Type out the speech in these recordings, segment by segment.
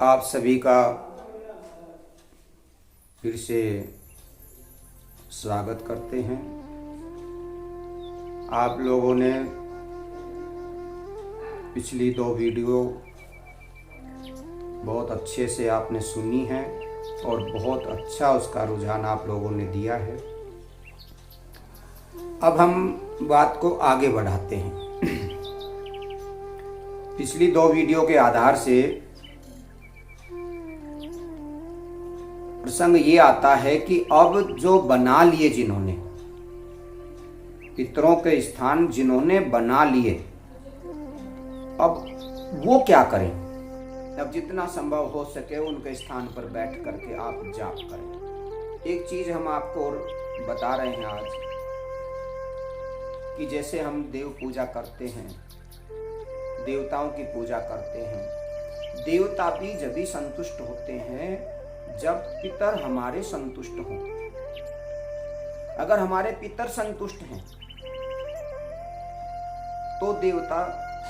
आप सभी का फिर से स्वागत करते हैं। आप लोगों ने पिछली 2 वीडियो बहुत अच्छे से आपने सुनी है और बहुत अच्छा उसका रुझान आप लोगों ने दिया है। अब हम बात को आगे बढ़ाते हैं। पिछली 2 वीडियो के आधार से प्रसंग ये आता है कि अब जो बना लिए, जिन्होंने पितरों के स्थान जिन्होंने बना लिए, अब वो क्या करें। अब जितना संभव हो सके उनके स्थान पर बैठ करके आप जाप करें। एक चीज हम आपको बता रहे हैं आज कि जैसे हम देव पूजा करते हैं, देवताओं की पूजा करते हैं, देवता भी जब भी संतुष्ट होते हैं जब पितर हमारे संतुष्ट हों। अगर हमारे पितर संतुष्ट हैं तो देवता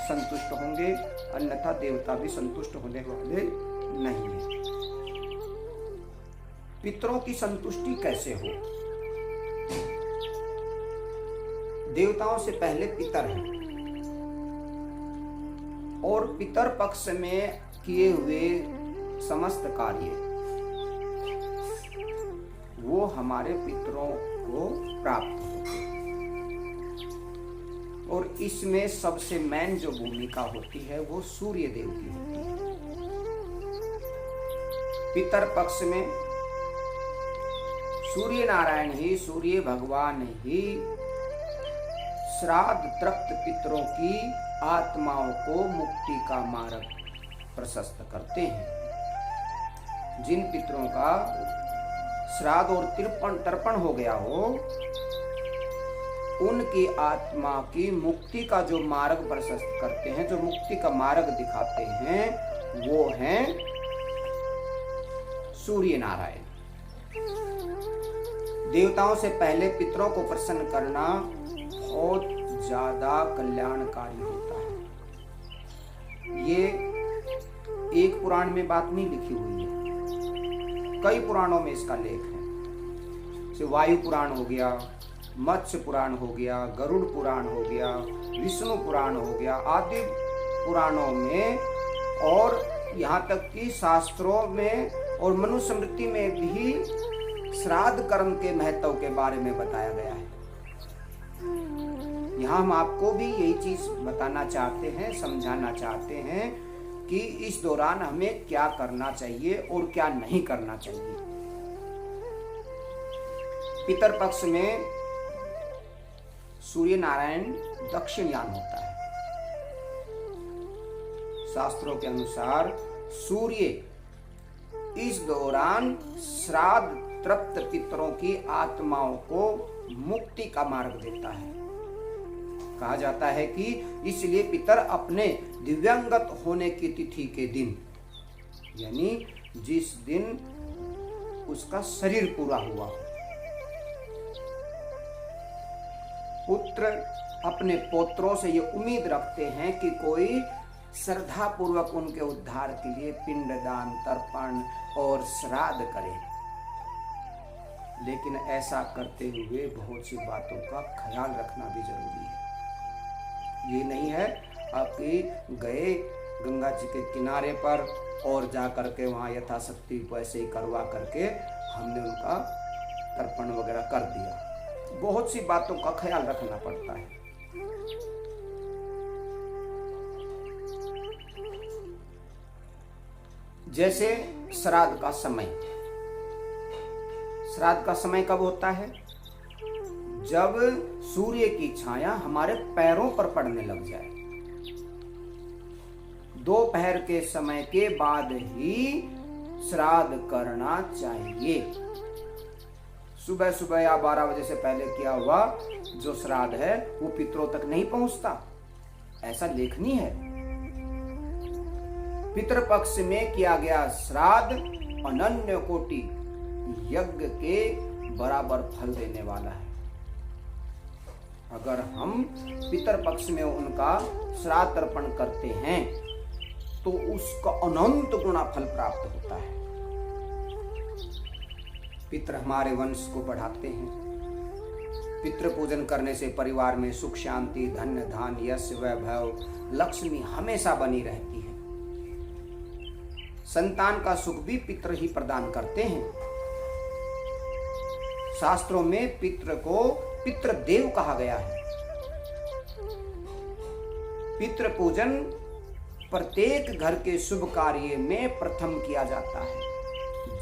संतुष्ट होंगे, अन्यथा देवता भी संतुष्ट होने वाले नहीं है। पितरों की संतुष्टि कैसे हो? देवताओं से पहले पितर हैं और पितर पक्ष में किए हुए समस्त कार्य वो हमारे पितरों को प्राप्त होते हैं। और इसमें सबसे मेन जो भूमिका होती है वो सूर्य देव की होती है। पितर पक्ष में सूर्य नारायण ही, सूर्य भगवान ही श्राद्ध तृप्त पितरों की आत्माओं को मुक्ति का मार्ग प्रशस्त करते हैं। जिन पितरों का श्राद्ध और तर्पण हो गया हो, उनकी आत्मा की मुक्ति का जो मार्ग प्रशस्त करते हैं, जो मुक्ति का मार्ग दिखाते हैं, वो हैं सूर्य नारायण। देवताओं से पहले पितरों को प्रसन्न करना बहुत ज्यादा कल्याणकारी होता है। ये एक पुराण में बात नहीं लिखी हुई है, कई पुराणों में इसका लेख है। जैसे वायु पुराण हो गया, मत्स्य पुराण हो गया, गरुड़ पुराण हो गया, विष्णु पुराण हो गया, आदि पुराणों में, और यहाँ तक कि शास्त्रों में और मनुस्मृति में भी श्राद्ध कर्म के महत्व के बारे में बताया गया है। यहाँ हम आपको भी यही चीज बताना चाहते हैं, समझाना चाहते हैं कि इस दौरान हमें क्या करना चाहिए और क्या नहीं करना चाहिए। पितर पक्ष में सूर्य नारायण दक्षिणयान होता है। शास्त्रों के अनुसार सूर्य इस दौरान श्राद्ध तृप्त पितरों की आत्माओं को मुक्ति का मार्ग देता है। कहा जाता है कि इसलिए पितर अपने दिव्यांगत होने की तिथि के दिन, यानी जिस दिन उसका शरीर पूरा हुआ, पुत्र अपने पोत्रों से ये उम्मीद रखते हैं कि कोई श्रद्धा पूर्वक उनके उद्धार के लिए पिंडदान, तर्पण और श्राद्ध करे। लेकिन ऐसा करते हुए बहुत सी बातों का ख्याल रखना भी जरूरी है। ये नहीं है आपके गए गंगा जी के किनारे पर और जा करके वहाँ यथाशक्ति वैसे ही करवा करके हमने उनका तर्पण वगैरह कर दिया। बहुत सी बातों का ख्याल रखना पड़ता है। जैसे श्राद्ध का समय, श्राद्ध का समय कब होता है? जब सूर्य की छाया हमारे पैरों पर पड़ने लग जाए। दोपहर के समय के बाद ही श्राद्ध करना चाहिए। सुबह सुबह या 12 बजे से पहले किया हुआ जो श्राद्ध है वो पितरों तक नहीं पहुंचता, ऐसा लेखनी है। पितृपक्ष में किया गया श्राद्ध अनन्य कोटि यज्ञ के बराबर फल देने वाला है। अगर हम पितर पक्ष में उनका श्राद्ध तर्पण करते हैं तो उसका अनंत गुना फल प्राप्त होता है। पितृ हमारे वंश को बढ़ाते हैं। पितृ पूजन करने से परिवार में सुख शांति, धन्य धान, यश, वैभव, लक्ष्मी हमेशा बनी रहती है। संतान का सुख भी पितृ ही प्रदान करते हैं। शास्त्रों में पितृ को पितृदेव कहा गया है। पितृ पूजन प्रत्येक घर के शुभ कार्य में प्रथम किया जाता है,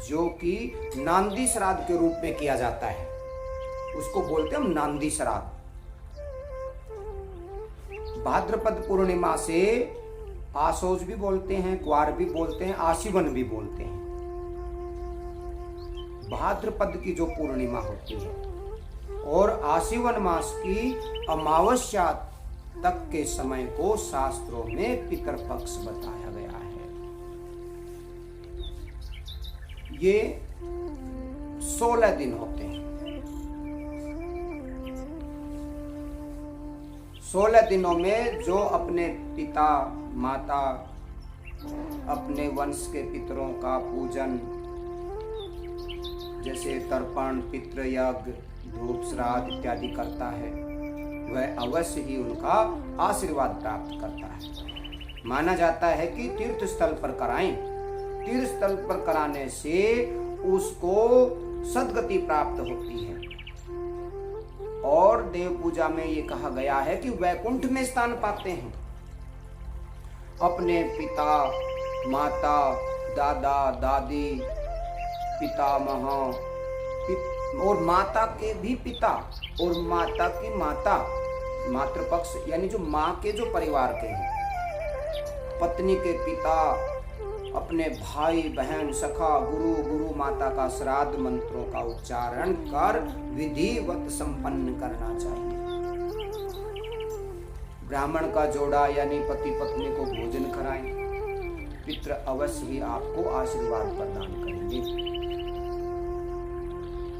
जो कि नांदी श्राद्ध के रूप में किया जाता है। उसको बोलते हैं हम नांदी श्राद्ध। भाद्रपद पूर्णिमा से आसोज भी बोलते हैं, क्वार भी बोलते हैं, आशीवन भी बोलते हैं। भाद्रपद की जो पूर्णिमा होती है और आशीवन मास की अमावस्या तक के समय को शास्त्रों में पितृपक्ष बताया गया है। ये 16 दिन होते हैं। 16 दिनों में जो अपने पिता माता, अपने वंश के पितरों का पूजन, जैसे तर्पण, पितृयज्ञ, धूप, श्राद्ध इत्यादि करता है, वह अवश्य ही उनका आशीर्वाद प्राप्त करता है। माना जाता है कि तीर्थ स्थल पर कराएं। तीर्थ स्थल पर कराने से उसको सद्गति प्राप्त होती है। और देव पूजा में ये कहा गया है कि वैकुंठ में स्थान पाते हैं। अपने पिता, माता, दादा, दादी, पितामह और माता के भी पिता और माता की माता, मातृपक्ष यानी जो माँ के जो परिवार के हैं, पत्नी के पिता, अपने भाई बहन, सखा, गुरु, गुरु माता का श्राद्ध मंत्रों का उच्चारण कर विधिवत संपन्न करना चाहिए। ब्राह्मण का जोड़ा यानी पति पत्नी को भोजन कराएं। पितृ अवश्य ही आपको आशीर्वाद प्रदान करेंगे।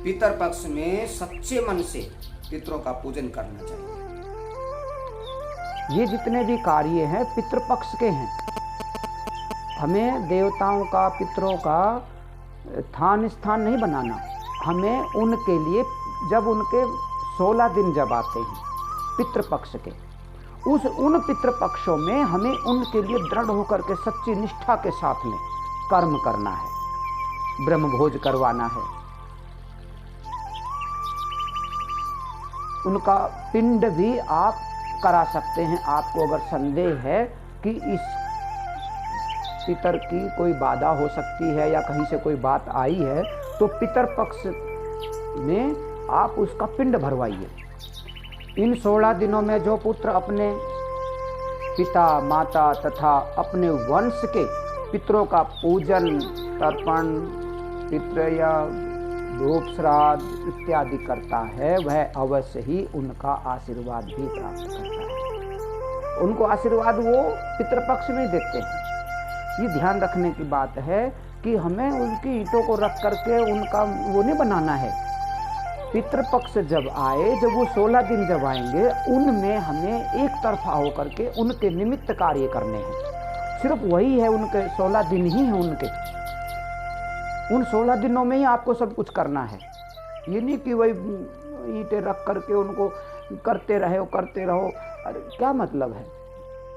पितर पक्ष में सच्चे मन से पितरों का पूजन करना चाहिए। ये जितने भी कार्य हैं पितृपक्ष के हैं। हमें देवताओं का, पितरों का स्थान नहीं बनाना। हमें उनके लिए जब उनके 16 दिन जब आते हैं पितृपक्ष के, उन पितृपक्षों में हमें उनके लिए दृढ़ होकर के सच्ची निष्ठा के साथ में कर्म करना है, ब्रह्मभोज करवाना है। उनका पिंड भी आप करा सकते हैं। आपको अगर संदेह है कि इस पितर की कोई बाधा हो सकती है या कहीं से कोई बात आई है, तो पितर पक्ष में आप उसका पिंड भरवाइए। इन 16 दिनों में जो पुत्र अपने पिता, माता तथा अपने वंश के पितरों का पूजन, तर्पण, पितृयज्ञ, धूप, श्राद्ध इत्यादि करता है, वह अवश्य ही उनका आशीर्वाद भी प्राप्त करता है। उनको आशीर्वाद वो पितृपक्ष में देते हैं। ये ध्यान रखने की बात है कि हमें उनकी ईंटों को रख करके उनका वो नहीं बनाना है। पितृपक्ष जब आए, जब वो 16 दिन जब आएंगे, उनमें हमें एक तरफा होकर के उनके निमित्त कार्य करने हैं। सिर्फ वही है, उनके 16 दिन ही हैं उनके। उन 16 दिनों में ही आपको सब कुछ करना है। ये नहीं कि वही ईंटें रख करके उनको करते रहो। अरे क्या मतलब है?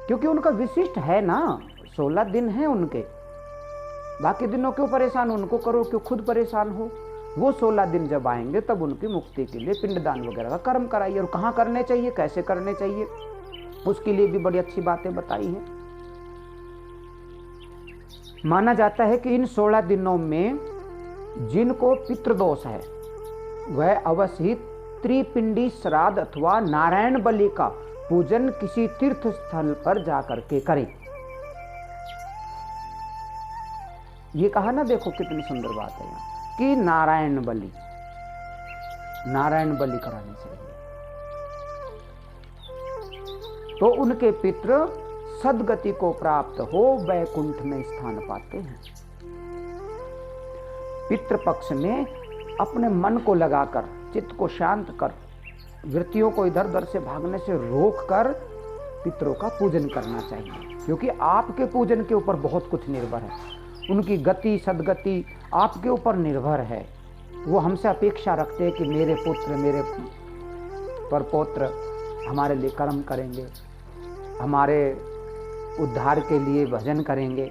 क्योंकि उनका विशिष्ट है ना, 16 दिन हैं उनके। बाकी दिनों क्यों परेशान, उनको करो क्यों खुद परेशान हो। वो 16 दिन जब आएंगे तब उनकी मुक्ति के लिए पिंडदान वगैरह का कर्म कराइए। और कहाँ करने चाहिए, कैसे करने चाहिए, उसके लिए भी बड़ी अच्छी बातें बताई हैं। माना जाता है कि इन 16 दिनों में जिनको पितृदोष है वह अवश्य ही त्रिपिंडी श्राद्ध अथवा नारायण बलि का पूजन किसी तीर्थ स्थल पर जाकर के करें। ये कहा ना, देखो कितनी सुंदर बात है यहाँ कि नारायण बलि करानी चाहिए, तो उनके पितृ सद्गति को प्राप्त हो वैकुंठ में स्थान पाते हैं। पितृपक्ष में अपने मन को लगाकर, चित्त को शांत कर, वृत्तियों को इधर उधर से भागने से रोक कर पितरों का पूजन करना चाहिए, क्योंकि आपके पूजन के ऊपर बहुत कुछ निर्भर है। उनकी गति सदगति आपके ऊपर निर्भर है। वो हमसे अपेक्षा रखते हैं कि मेरे पुत्र, मेरे परपौत्र हमारे लिए कर्म करेंगे, हमारे उद्धार के लिए भजन करेंगे,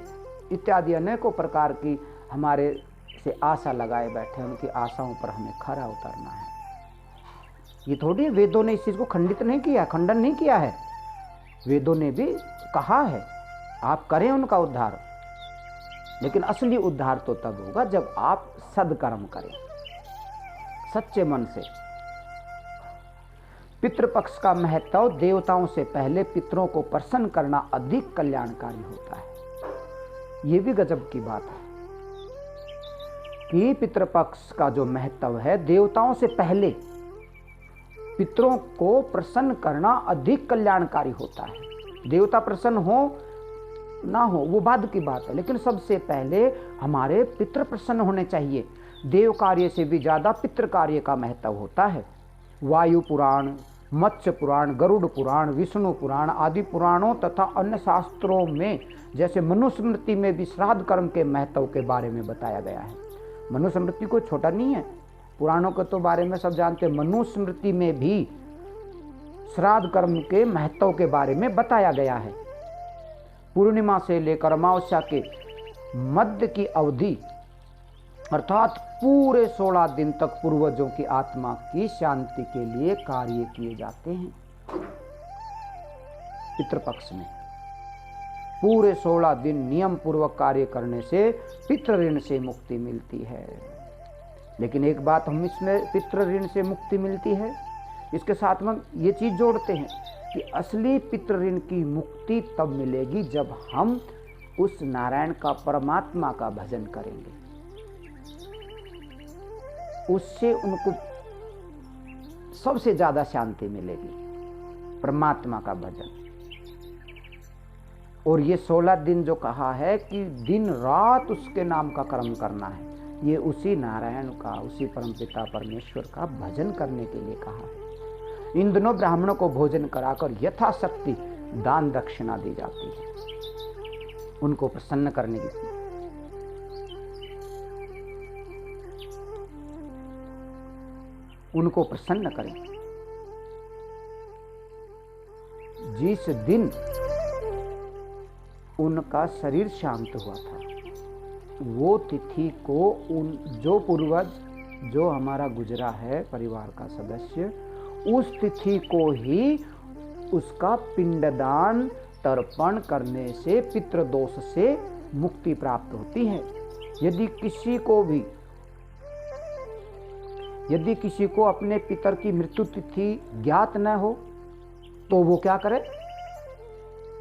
इत्यादि अनेकों प्रकार की हमारे से आशा लगाए बैठे हैं। उनकी आशाओं पर हमें खरा उतरना है। ये थोड़ी वेदों ने इस चीज़ को खंडित नहीं किया, खंडन नहीं किया है। वेदों ने भी कहा है आप करें उनका उद्धार, लेकिन असली उद्धार तो तब होगा जब आप सदकर्म करें सच्चे मन से। पितृपक्ष का महत्व देवताओं से पहले पितरों को प्रसन्न करना अधिक कल्याणकारी होता है। यह भी गजब की बात है कि पितृपक्ष का जो महत्व है, देवताओं से पहले पितरों को प्रसन्न करना अधिक कल्याणकारी होता है। देवता प्रसन्न हो ना हो वो बाद की बात है, लेकिन सबसे पहले हमारे पितृ प्रसन्न होने चाहिए। देव कार्य से भी ज्यादा पितृ कार्य का महत्व होता है। वायु पुराण, मत्स्य पुराण, गरुड़ पुराण, विष्णु पुराण आदि पुराणों तथा अन्य शास्त्रों में, जैसे मनुस्मृति में भी श्राद्ध कर्म के महत्व के बारे में बताया गया है। मनुस्मृति कोई छोटा नहीं है, पुराणों के तो बारे में सब जानते हैं। मनुस्मृति में भी श्राद्ध कर्म के महत्व के बारे में बताया गया है। पूर्णिमा से लेकर अमावस्या के मध्य की अवधि अर्थात पूरे 16 दिन तक पूर्वजों की आत्मा की शांति के लिए कार्य किए जाते हैं। पितृपक्ष में पूरे 16 दिन नियम पूर्वक कार्य करने से पितृ ऋण से मुक्ति मिलती है। लेकिन एक बात हम इसमें पितृ ऋण से मुक्ति मिलती है, इसके साथ में ये चीज जोड़ते हैं कि असली पितृ ऋण की मुक्ति तब मिलेगी जब हम उस नारायण का, परमात्मा का भजन करेंगे। उससे उनको सबसे ज्यादा शांति मिलेगी, परमात्मा का भजन। और ये 16 दिन जो कहा है कि दिन रात उसके नाम का कर्म करना है, ये उसी नारायण का, उसी परमपिता परमेश्वर का भजन करने के लिए कहा है। इन दिनों ब्राह्मणों को भोजन कराकर यथाशक्ति दान दक्षिणा दी जाती है, उनको प्रसन्न करने की। उनको प्रसन्न करें। जिस दिन उनका शरीर शांत हुआ था, वो तिथि को जो पूर्वज, जो हमारा गुजरा है परिवार का सदस्य, उस तिथि को ही उसका पिंडदान तर्पण करने से पितृदोष से मुक्ति प्राप्त होती है। यदि किसी को अपने पितर की मृत्यु तिथि ज्ञात न हो तो वो क्या करे?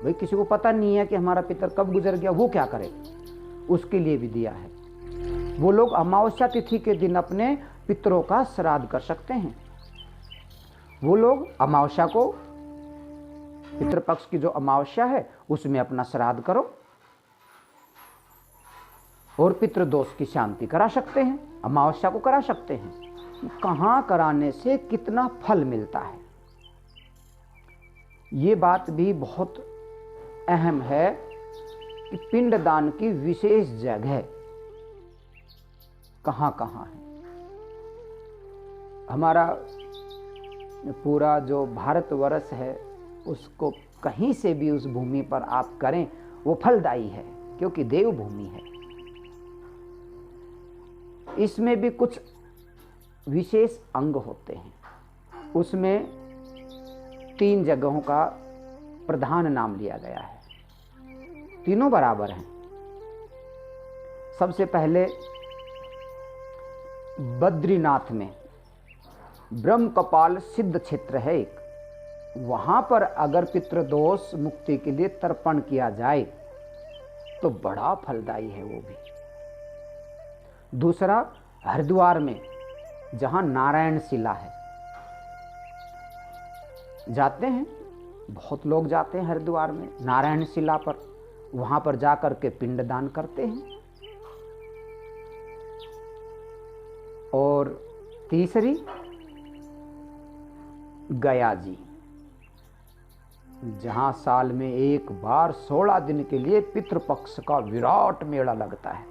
भाई किसी को पता नहीं है कि हमारा पितर कब गुजर गया, वो क्या करे? उसके लिए भी दिया है। वो लोग अमावस्या तिथि के दिन अपने पितरों का श्राद्ध कर सकते हैं। वो लोग अमावस्या को, पितृपक्ष की जो अमावस्या है उसमें अपना श्राद्ध करो और पितृदोष की शांति करा सकते हैं, अमावस्या को करा सकते हैं। कहां कराने से कितना फल मिलता है, ये बात भी बहुत अहम है कि पिंडदान की विशेष जगह कहां कहां है। हमारा पूरा जो भारतवर्ष है उसको कहीं से भी उस भूमि पर आप करें वो फलदायी है, क्योंकि देव भूमि है। इसमें भी कुछ विशेष अंग होते हैं, उसमें 3 जगहों का प्रधान नाम लिया गया है, तीनों बराबर हैं। सबसे पहले बद्रीनाथ में ब्रह्म कपाल सिद्ध क्षेत्र है एक, वहां पर अगर पितृदोष मुक्ति के लिए तर्पण किया जाए तो बड़ा फलदायी है वो भी। दूसरा हरिद्वार में जहां नारायण शिला है, जाते हैं बहुत लोग, जाते हैं हरिद्वार में नारायण शिला पर, वहां पर जाकर के पिंडदान करते हैं। और तीसरी गया जी, जहाँ साल में एक बार 16 दिन के लिए पितृपक्ष का विराट मेला लगता है।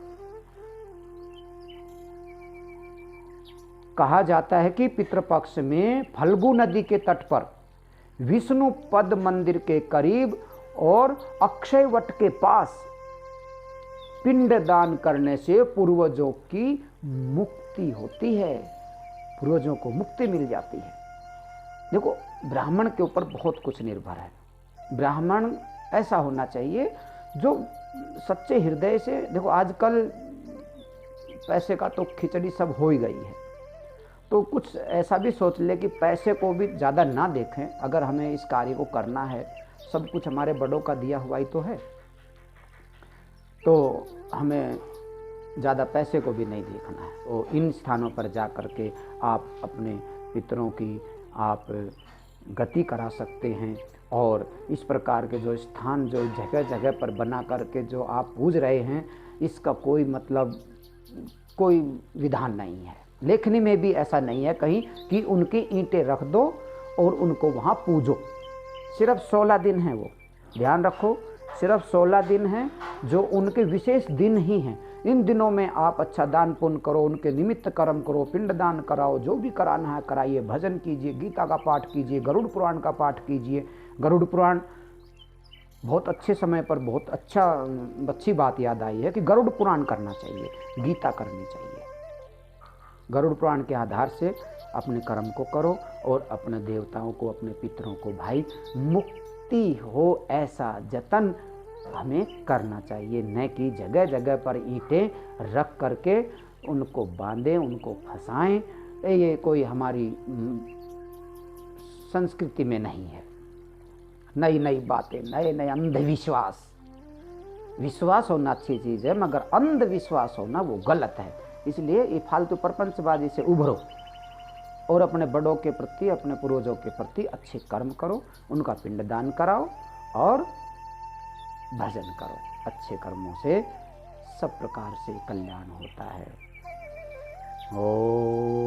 कहा जाता है कि पितृपक्ष में फल्गु नदी के तट पर विष्णु पद मंदिर के करीब और अक्षय वट के पास पिंडदान करने से पूर्वजों की मुक्ति होती है, पूर्वजों को मुक्ति मिल जाती है। देखो, ब्राह्मण के ऊपर बहुत कुछ निर्भर है। ब्राह्मण ऐसा होना चाहिए जो सच्चे हृदय से, देखो आजकल पैसे का तो खिचड़ी सब हो ही गई है, तो कुछ ऐसा भी सोच ले कि पैसे को भी ज़्यादा ना देखें। अगर हमें इस कार्य को करना है, सब कुछ हमारे बड़ों का दिया हुआ ही तो है, तो हमें ज़्यादा पैसे को भी नहीं देखना है। तो इन स्थानों पर जा कर के आप अपने पितरों की आप गति करा सकते हैं। और इस प्रकार के जो स्थान जो जगह जगह पर बना करके जो आप पूज रहे हैं, इसका कोई मतलब, कोई विधान नहीं है। लेखनी में भी ऐसा नहीं है कहीं कि उनकी ईंटें रख दो और उनको वहाँ पूजो। सिर्फ 16 दिन हैं, वो ध्यान रखो, सिर्फ 16 दिन हैं जो उनके विशेष दिन ही हैं। इन दिनों में आप अच्छा दान पुण्य करो, उनके निमित्त कर्म करो, पिंड दान कराओ, जो भी कराना है कराइए, भजन कीजिए, गीता का पाठ कीजिए, गरुड़ पुराण का पाठ कीजिए। गरुड़ पुराण बहुत अच्छे समय पर बहुत अच्छी बात याद आई है कि गरुड़ पुराण करना चाहिए, गीता करनी चाहिए। गरुड़ पुराण के आधार से अपने कर्म को करो और अपने देवताओं को, अपने पितरों को भाई मुक्ति हो ऐसा जतन हमें करना चाहिए, न कि जगह जगह पर ईंटें रख करके उनको बांधें, उनको फंसाएं। ये कोई हमारी संस्कृति में नहीं है। नई नई बातें, नए नए अंधविश्वास, विश्वास होना अच्छी चीज़ है, मगर अंधविश्वास होना वो गलत है। इसलिए ये फालतू प्रपंचबाजी से उभरो और अपने बड़ों के प्रति, अपने पूर्वजों के प्रति अच्छे कर्म करो, उनका पिंडदान कराओ और भजन करो। अच्छे कर्मों से सब प्रकार से कल्याण होता है। ओम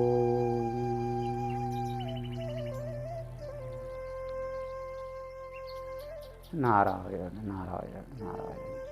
नारायण नारायण नारायण।